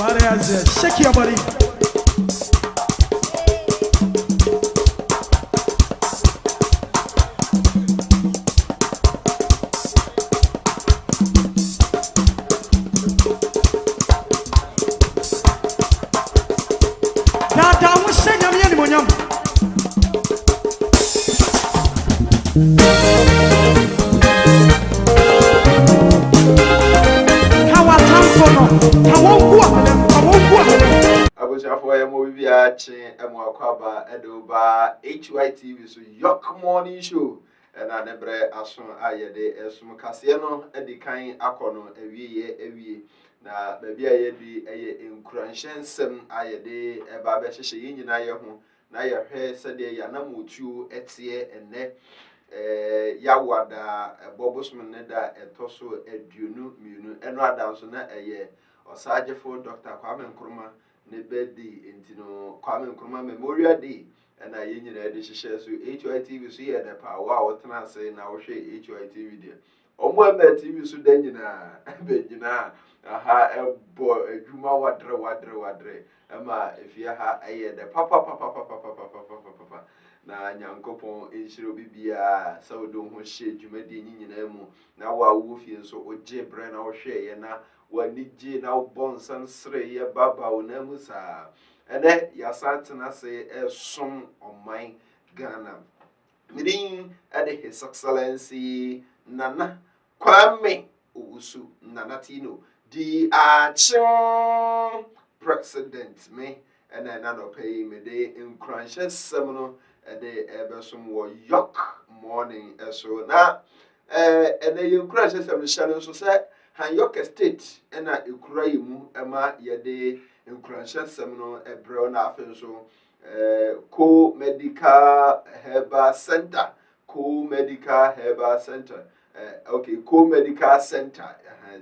Shake your body. HYTV so Yok Morning Show and I never asun ayede esum kase no edi kan akono ewie na baby ayedi eye enkuransensem ayede eba be hyehye nyina ye ho na ye hwe sede ya na motuo etie enne ya wada bobosum ne da etoso aduonu mienu eno adanso na eye osagefo Dr. Kwame Nkrumah ne birthday entino Kwame Nkrumah Memorial Day and I union edition share so HYTV so yeah the power what can I say now share HYTV there. Omo me TV so den nyina be nyina aha ebo adwuma wadre ema efia ha aye the papa na nyankopon enhiro bibia so do ho hye dwumadi nyina mu na wa wo fie so oje bre na wo hwe ye na wani je na wo bonsan sre ye baba wo na mu sa ene yasantina say som oman Ghana mirin ade His Excellency Nana Kwame Owusu Nana Tino the president me and another pay me de encrunches seminal ade ebesom wo Yok morning so na and the encrunches seminal channel so say han Yok state na ekura yimu ema yede encrunches seminal ebro na afen so co-medical herbal center okay co-medical center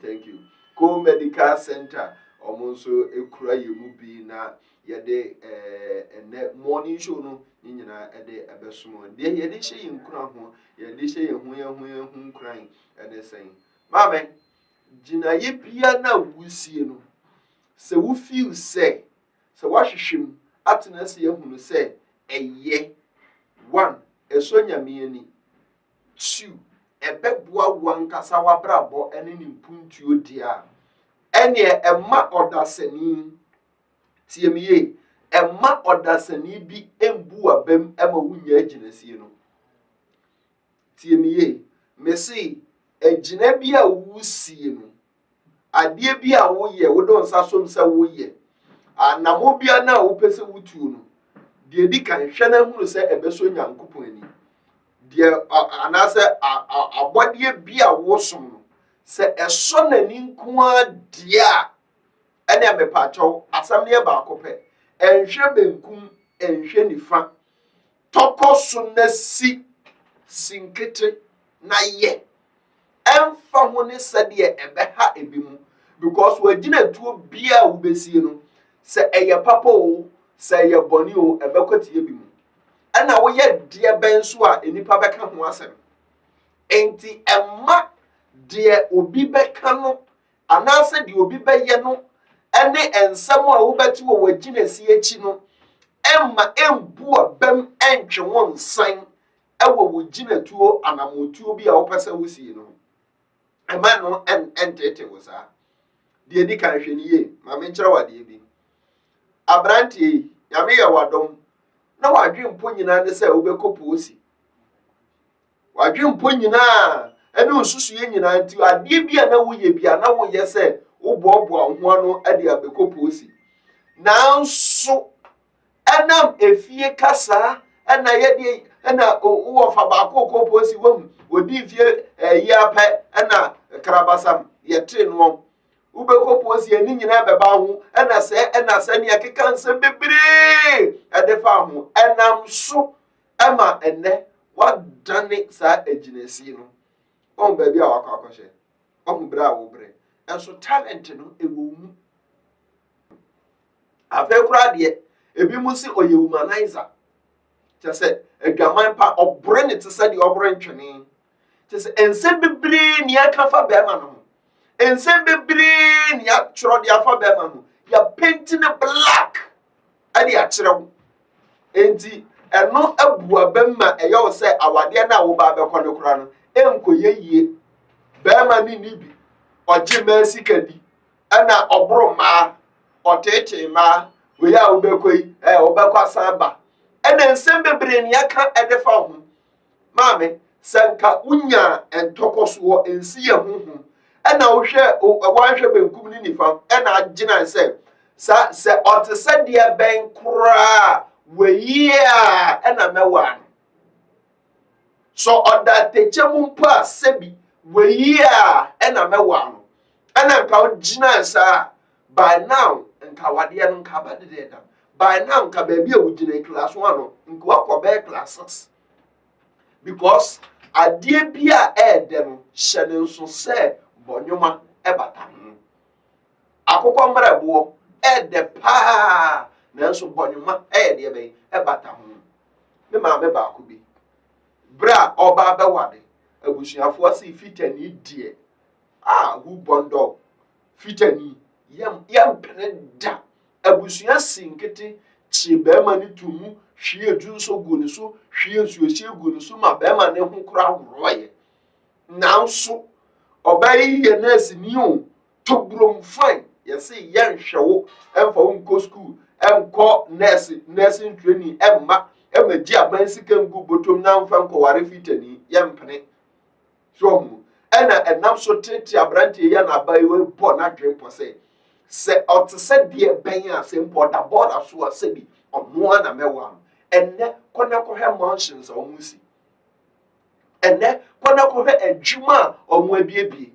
thank you co-medical center omonso ekura yimu bi na yede ene morning show no nyina ede ebesomo de yede hye yinkura ho yede hye yehu kran ene sen mame gina ye bia na wusie no se wo feel say se wa hwehwem atena se yehunu se eye 1 esonya mieni 2 ebeboa wankasa wabrabo ene ni mpuntuo dia ene emma odasani tiemiye emma odasani bi embu abam ema wunya aginasie no tiemiye mesi agina bi a wusie no ade bi a woye wodon sasom se woye anamo bia na wopese wutuo no de di kan hwe na hunu se ebeso nyankopon ani de anase abode bia wosom no se eso nani nkoa dia ene mepacho asam ne ba akopɛ enhwe benkum enhwe nifa tokoso na sinkete na ye emfa ho ne sede ebeha ebimu because wagina tuo bia wobesie no se eye papa o se eye boni o ebekwati ebimu ana wo ye de benso a enipa beka ho asem enti emma de obi beka no anase de obi beye no ene ensem a wo beti wo wagina si echi no emma embu abam entwe won san ewo wagina tuo anamotuo bi a wo pese wo sie no emma no entete wo sa de di kan hwe niye ma me nkyere wade bi abrantie yame ya wadom na wadwempo nyina ne se wo bekopo osi wadwempo nyina ene osusu ye nyina nti ade bia na woye bia na woye se wo boaboa ho ano ade abekopo osi nanso enam efie kasa ena ye ena wo fa ba kokopo osi wo odi fie yi apa ena krabasam ye tre no ubekopo osi ani nyina beba ho ena se ne akeka nse bebre ade fa ho enam so ema enne wadane sa aginesi no on baabi a wakakɔhye on bra wo bre enso talent no ewo mu afa kura de ebi mu si oye humanizer kyese adwaman pa obre ne tse de obre ntwene kyese ense bebre ni aka fa be ma no ense bebre ni atworo de afa be ma no ya painting black ade akyerɛ wo enti ɛno abua bɛma ɛyɛ wo sɛ awadeɛ na wo ba bɛkɔ no kora no ɛnkɔyɛ yie bɛrima ne ni bi ɔgye maa sika di ɛna ɔboro maa ɔteetee maa wei a wobɛkɔ yi wobɛkɔ asan ba ɛna nsɛm bebree ne yɛka ɛde fa ho maame sɛ nka wonya ntɔkɔsoɔ nsi yɛ honhom ɛna wɔhwɛ benkum ne nifa ɛna agyina sɛ ɔte sɛ deɛ bɛn koraa wei a ɛna mɛwaa no so ɔda tekyɛ mu mpo a sɛbi wei a ɛna mɛwaa no ɛna nka wogyina saa by now nka wadeɛ no nka ba dede da by now nka baabi a wogyina class 1 no nka wakɔ bɛyɛ classes because adeɛ bi a ɛɛdɛ no hyɛ ne nso sɛ bɔnwoma ɛbata ho akokɔ mmerɛboɔ ɛɛdɛ paa nanso bɔnwoma ɛyɛ deɛ bɛyɛ ɛbata ho me maame baako bi bra ɔba bɛwade abusuafoɔ se fitani deɛ hu bɔndɔ fitani yɛmpene da abusua sinkete kye bɛrima ne tumu hwie edu nso gu ne so hwie nsuohyie gu ne so ma bɛrima ne ho kora worɔyɛ nanso ɔbɛyɛ yɛ nurse ni o tobrom fine yɛse yɛnhwɛ wo ɛmfa wo nkɔ school ɛnkɔ nursing training ɛmma gye aban sika ngu botom na mfa nkɔware fitani yɛmpene so hu ɛna ɛnam so tete abrante yɛ na abayi bɔ na dwen pɔ sɛ ɔte sɛ deɛ bɛn a sɛ mpɔ da bɔda so a sɛ bi ɔnoa na mɛwa no ɛnɛ kɔnɛ kɔhwɛ mansions a ɔmo si ɛnɛ kɔnɛ kɔhwɛ adwuma a ɔmo abiebie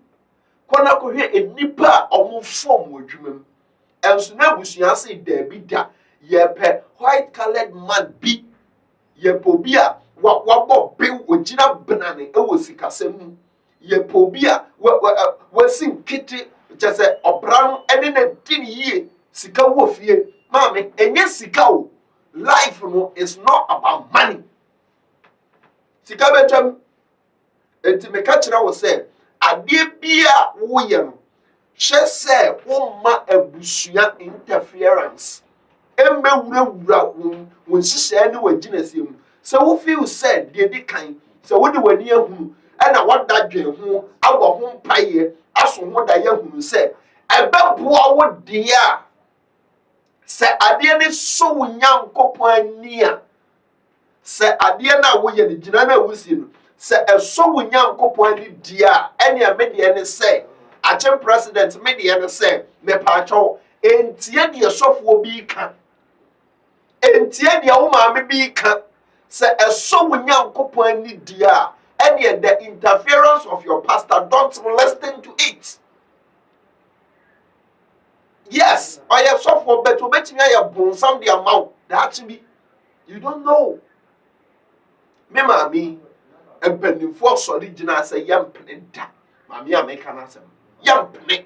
kɔnɛ kɔhwɛ enipa a ɔmo fɔm wɔ adwuma mu ɛnso na abusua se daabi da yɛpɛ white colored man bi yɛpɛ obi a wabɔ bew ogyina benane ɛwɔ sikasɛm mu yɛpɛ obi a wasi nkete kyɛ sɛ ɔbra no ɛne na di ne yie sika wɔ fie maame ɛnyɛ sika o life no is not about money sika bɛtwam enti meka kyerɛ wo sɛ adeɛ bi a woyɛ no hyɛ sɛ womma abusua interference ɛmmɛwurawura wo nhyehyɛe ne w'agyinaseɛ mu sɛ wo feel sɛ deɛ di kan sɛ wode w'ani ahunu ɛna wada dwen ho abɔ ho mpaeɛ aso ho da yɛhunu sɛ ɛbɛboa wo deɛ a sɛ adeɛ ne so wo Nyankopɔn ani a sɛ adeɛ no a woyɛ no gyina no a wosie no sɛ ɛso wo Nyankopɔn ani deɛ a ɛnea me deɛ ne sɛ akyem president me deɛ ne sɛ mepaakyɛw entie deɛ sɔfoɔ bi ka entie deɛ wo maame bi ka sɛ ɛso wo Nyankopɔn ani deɛ a ɛnea the interference of your pastor don't listen to it. Yes, ɔyɛ sɔfoɔ but obetumi ayɛ bonsam de ama wo daakye bi you don't know. Me maame mpanimfoɔ sɔre gyina sɛ yɛmpene da maame a meka no asɛm yɛmpene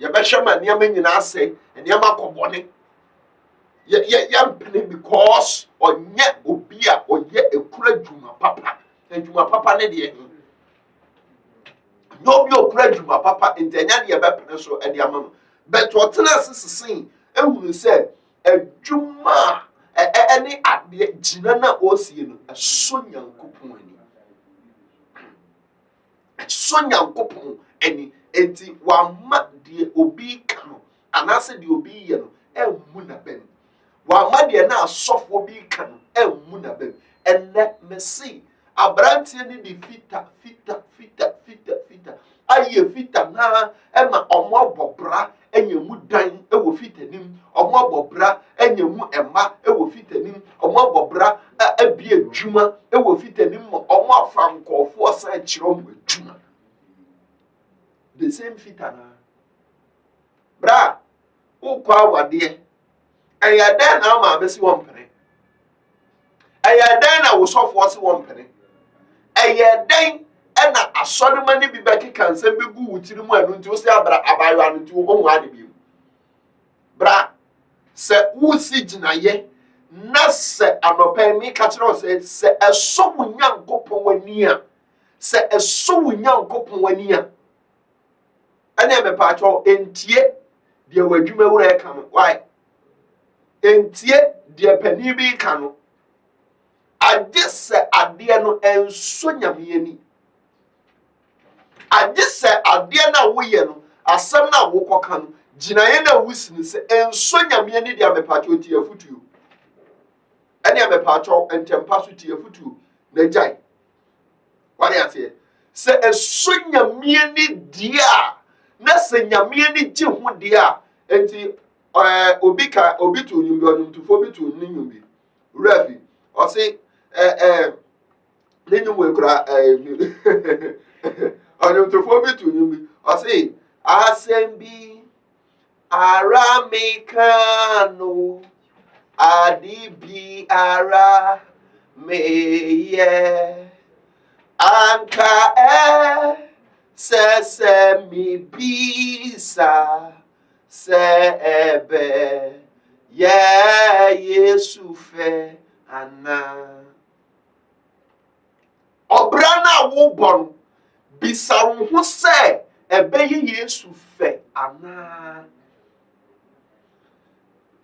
yɛbɛhwɛ ma nneɛma nyinaa sɛ nneɛma kɔbɔne yɛmpene because ɔnyɛ obi a ɔyɛ ekura dwuma papa adwuma papa ne deɛ nyɛ obi okura dwuma papa nti ɛnya deɛ bɛpene so ɛde ama no but ɔtena ase sesen ehunu sɛ adwuma ɛne adeɛ gyina na ɔsie no ɛso Nyankopɔn ani ɛso Nyankopɔn ani enti wama deɛ obi ka no anaasɛ deɛ obi yɛ no ɛmmu na bɛn wama deɛ na asɔfoɔ bi ka no ɛmmu na bɛn ɛnɛ mesi abranteɛ ne de fita ayɛ fita na ɛma ɔmo abɔbra ɛnyɛ mu dan ɛwɔ fita nim ɔmo abɔbra ɛnyɛ mu ɛma ɛwɔ fita nim ɔmo abɔbra ɛbie adwuma ɛwɔ fita nim ɔmo afa nkɔɔfoɔ san kyerɛ ɔmo adwuma the same fita na bra wokɔ awadeɛ ɛyɛ dɛn na ama abɛsi wɔn mpene ɛyɛ dɛn na wosɔfoɔ si wɔn mpene ɛyɛ dɛn ɛna asɔrema ne bi bɛkeka nsɛm bɛgu wo tiri mu ɛno nti wo sɛ abra abayewa no nti wo ho ade bi bra sɛ wosi gyinayɛ na sɛ anɔpɛ mi ka kyerɛ wo sɛ ɛso wo Nyankopɔn ani a sɛ ɛso wo Nyankopɔn ani a ɛne mepaakyɛw entie deɛ wadwuma wura ka no why entie deɛ pani bi ka no agye sɛ adeɛ no enso nyame ani agye sɛ adeɛ na woyɛ no asɛm na wokɔka no gyinaeɛ na wusi no sɛ enso nyame ani deɛ amepatwo tie afutuo ɛne amepatwo ntempa so tie afutuo na gyae wade aseɛ sɛ enso nyame ani deɛ a na sɛ nyame ani gye ho deɛ a enti obi to nyumbi onumtufo bi to ni nyumbi refi o say ni nyumwe kura onumtufo bi to nyumbi o say asembi ara mekano adibi ara meye anka se mi bisa sebe Yesu fe ana obra na wo bon bisa wo ho se ebe Yesu fe ana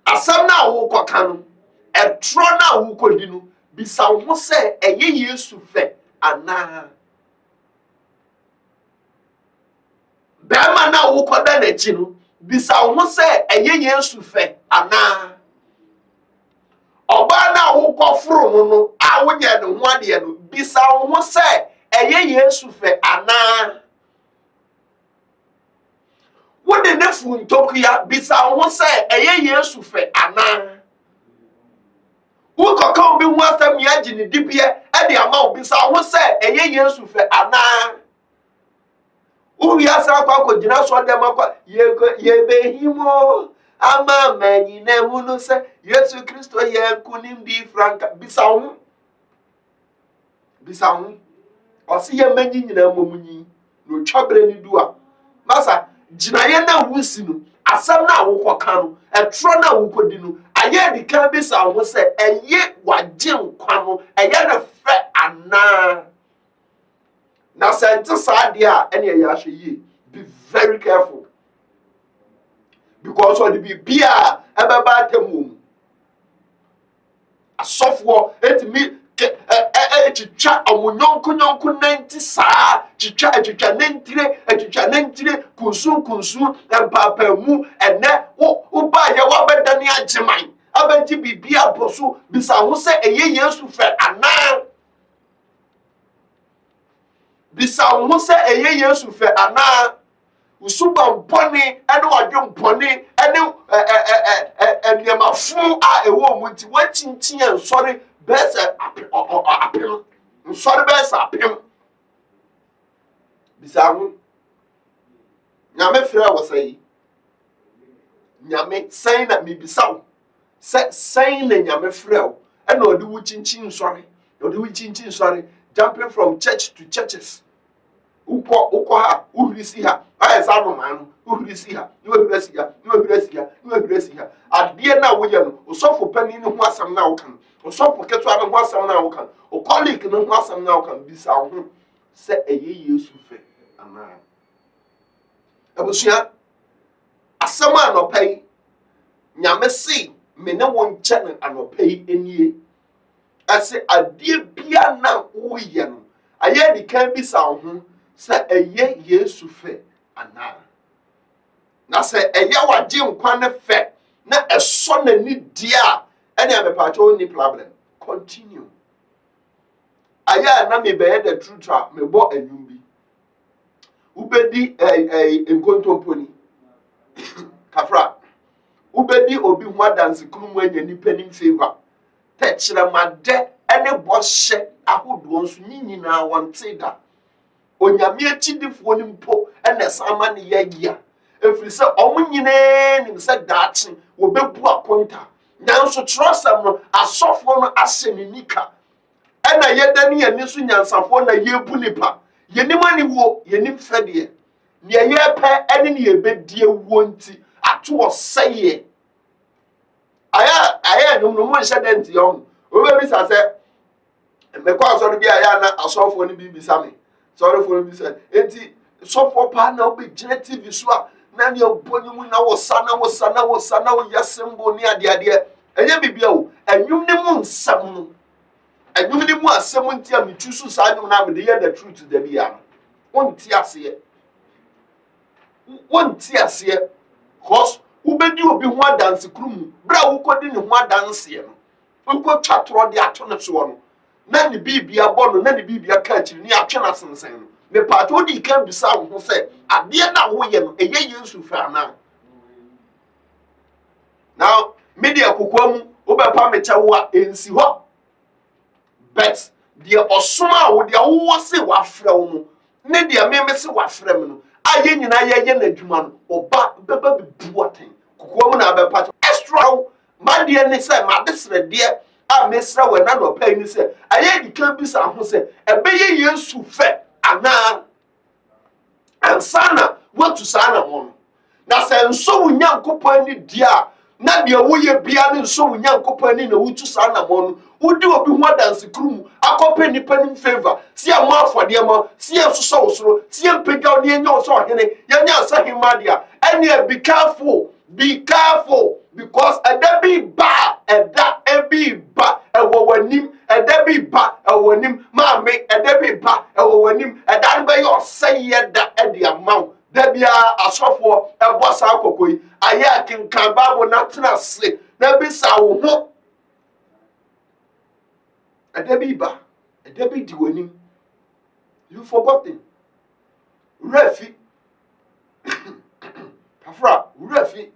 asam na wo koka no etro na wo kodi no bisa wo ho se eye Yesu fe ana bema na wo koda na chi no bisa wo sɛ ɛyɛ Yesu fɛ ana ɔba na wo kɔforo no no a wonyɛ ne ho adeɛ no bisa wo sɛ ɛyɛ Yesu fɛ ana wode ne funtokuya bisa wo sɛ ɛyɛ Yesu fɛ ana wo kɔka obi ho asɛm ya gye ne dibie ɛde ama wo bisa wo sɛ ɛyɛ Yesu fɛ ana Uya sa kwa jina so dem akwa ye behimo ama mani na hunu se Yesu Kristo ye kunim di franka bisa ho o se ye manyi nyina momunyi no twabre ni duwa masa jina ye na wusi no asam na wokoka no etro na wokodi no aye di kan bisa ho se eye wagye nkwa no eye na fe ana na sente saade a ene ya hwe yi be very careful because what be bia ebeba temu asofo etimi etitwa omunyonko 90 saa titwa nentire kunsu empapamu ene wo ba ye wa bedane ageman abenti bibia boso bisa ho se eye Yesu fe ana bisa wo se eye Yesu fe ana usuba mponi ene wadwe mponi ene eniamafu a ewo mu nti wachinchin ensori besa apem nsori besa apem bisa wo nyame frɛ wo sai nyame sai na me bisa wo sai na nyame frɛ wo ene odi wo chinchin nsori jumping from church to churches uko ha uhirisi ha ayesa no man uhirisi ha uhirisi ha ade na wo ye no osofo pani ne ho asam na wo kan osofo keto ane ho asam na wo kan o colleague ne ho asam na wo kan bisa ho se eye Yesu fe ana abusua asam anopai nyame se me ne wo nche ne anopai enie ase ade bia na wo ye no aye di kan bisa ho se eye Yesu fe ana na se eye wagye nkwa ne fe na eso na ni dia ene amepacho ni problem continue aya na me be the truth me bo anwum bi ubedi enkontomponi kafra ubedi obi ho adanse kunu mu anya nipa nim favor techira made ene bo hye ahodo nso nyina wonte da onyame achidifo ni mpo ene sama ne yagia efiri se omunyine nim se daachi wo bebu aponta nanso trosam no asofo no ahye ne nika ena yeda ne yene so nyansafo na yebu nipa yenimani wo yenim fede ne yepe ene ne yebedie wo nti ato oseye aya no mo nhyɛ denti yon obebi sa se mekwa so bi aya na asofo ne bi bisa me sorry for me say enti sofo pa na obi gina TV so a na ne obonyimu na wosana wo yasembo ni ade enye bibia o enwum ne mu nsam no enwum ne mu asem ntia me tusu saa nwum na me de ye the truth da bia no wonti ase cause ubedi obi ho adanse krum bra wo kodi ne ho adanse no wo twatoro de ato ne so no na ne bibia bɔ no na ne bibia ka akiri ni atwe na sensen no me pato di kan bisa wo ho sɛ ade na wo ye no eye Yesu fa na now media kokwa mu wo be pa me kye wo a ensi hɔ but de osoma wo de wo se wa frɛ wo no ne de me se wa frɛ me no aye nyina ye na adwuma no oba beba bibu aten kokwa mu na be pa extra ma de ne sɛ ma de srɛ de a mesra we na no pa ni sɛ aye di kan bisa ho sɛ ebeye Yesu fɛ ana ansana watu sana mo na sɛ nso wo Nyankopɔn ni dia na de wo ye bia ne nso wo Nyankopɔn ni na wutu sana mo no wodi obi ho adanse krum akɔpɛ nipa nim favor si a mo afɔde ma si a soso wo soro si a mpega wo ne nya wo so ɔhene yanya asahima dia ɛne be careful because ɛda bi ba ɛwɔ wanim ɛda bi ba ɛwɔ wanim maame ɛda bi ba ɛwɔ wanim ɛda no bɛyɛ ɔsɛyɛ da ɛde amaw da bia asɔfoɔ ɛbɔ saa kɔkɔ yi ayɛ akenkan Bible na tena se na bisa wo ho ɛda bi ba ɛda bi di wanim you forgotten refi afra refi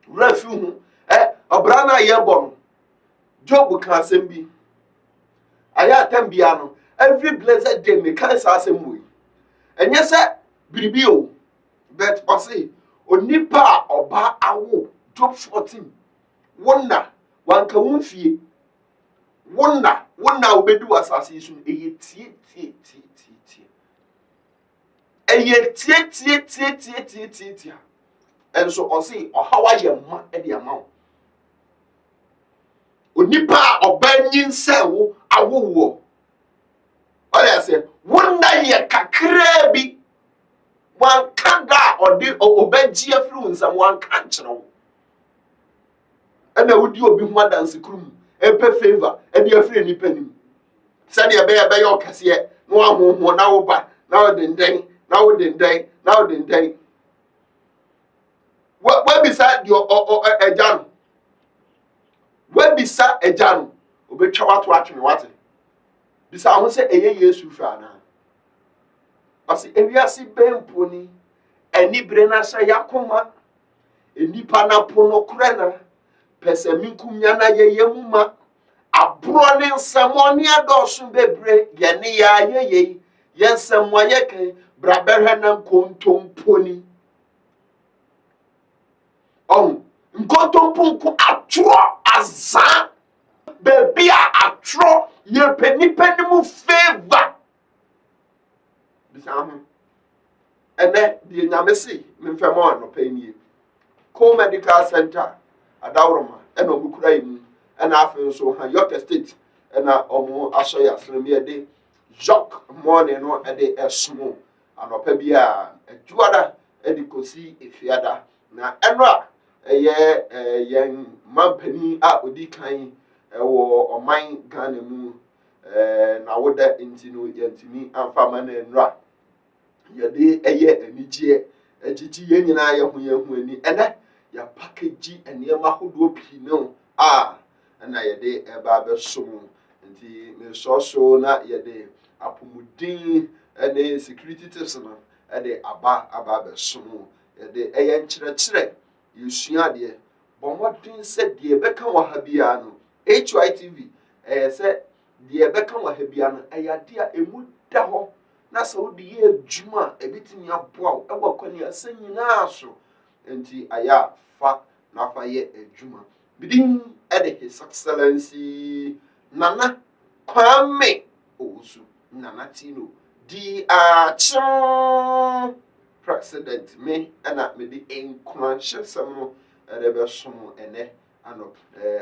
hu obra na ye bom Job kan asem bi aya atam bia no every blessed day me kan sa asem we enye se biribi o but ose onipa oba awo Job 14 wonna wanka wonfie wonna obedu asase yi so eye tie enso ose ohawa ye ma e de ama wo onipa obanyin se wo awowo oya se wonna ye kakra bi wan kanda odi obanji afru nsam wan kan kire wo ena wodi obi ho adanse krum epe favor e de afre nipa nim se de be ye okase no ahoho na wo ba na wo denden wabisa dio ejanu wabisa ejanu obetwa wato atwe wate bisa ho se eye Yesu fa na ase ewiase bempo ni enibre na sha yakoma enipa na pono kura na pese minkumnya na yeye muma abro ne nsamo ne adoso bebre ye ne ya yeye yensamo yeke braberhe na kontomponi nkontompunku atro azan bebia atro ye penipenimu favor bisamu ene die nyamesi memfemo no panie co medical center adawroma ena omukura yimu ena afen so ha York State ena omo asoya sremie de jock morning no ede esmo anopa bia ajuada edi kosi efiada na enra yen mampani a odi kan wo oman Ghana mu na woda intino yantimi amfa ma na enra yede anije agigi ye nyina ye ho ani ene ya package enema hodo pi no na yede eba besom nti me so na yede apomudin ene security tips no ede aba besom yede nkyerɛkyerɛ yesua de bomodin se de beka wa ha bia no HYTV se de beka wa ha bia no ayade a emu da ho na se wo de ye adwuma ebitimi aboa wo ewa kwani asanyina so enti aya fa na fa ye adwuma bidin ede His Excellency Nana Kwame Osu Nana Tino di president me ana me di encourage some ebe som ene ano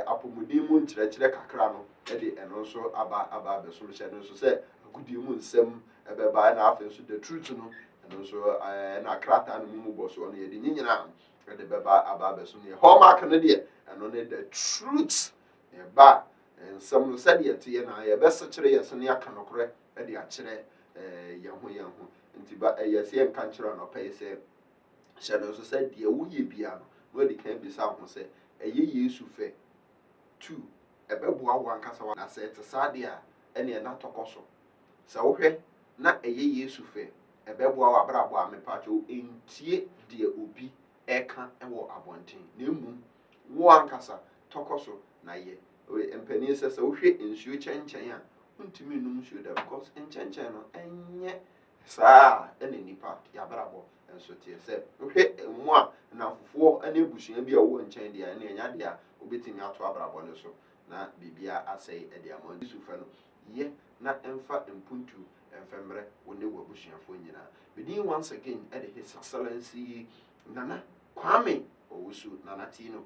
apomudi mu nkyerɛkyerɛ kakra no ede eno so aba be so hyɛ no so sɛ agudi mu nsɛm ebe ba na afa so the truth no ɛno nso na krataa no mu bɔ so no yɛde nyinaa ɛde bɛba aba abɛso no yɛ hallmark no deɛ ɛno ne the truth yɛba nsɛm no sɛdeɛ teɛ na yɛbɛsekyerɛ yɛ so ne aka nokorɛ ɛde akyerɛ yɛn ho nti ba ɛyɛ sɛ yɛnka nkyerɛ no ɔpɛyɛ sɛ hyɛ no nso sɛ deɛ woyɛ bia no wɔde kan bisa ho sɛ ɛyɛ Yesu fɛ 2 ɛbɛboa wo ankasa wa na sɛ ɛte saa deɛ a ɛne ɛna tɔkɔ so sɛ wohwɛ na ɛyɛ Yesu fɛ ɛbɛboa wo abrabɔ a mepatwo entie deɛ obi ɛka ɛwɔ abɔnten na emu wo ankasa tɔkɔ so na yɛ mpanin sɛ wohwɛ nsuo kyɛnkyɛn a wontumi num nsuo da because nkyɛnkyɛn no ɛnyɛ saa ɛna nipa yɛabrabɔ nso tie sɛ wohwɛ mu a na fufuo ɛne busua bi a wɔwɔ nkyɛn deɛ ɛne ɛnya deɛ a wobɛtumi ato abrabɔ no so na bibia asɛe ɛde ama Yesu fɛ no yɛ na ɛmfa mpuntu ɛmfɛmmerɛ wo ne w'abusuafoɔ nyinaa bedin once again ɛde His Excellency Nana Kwame Owusu Nana Tino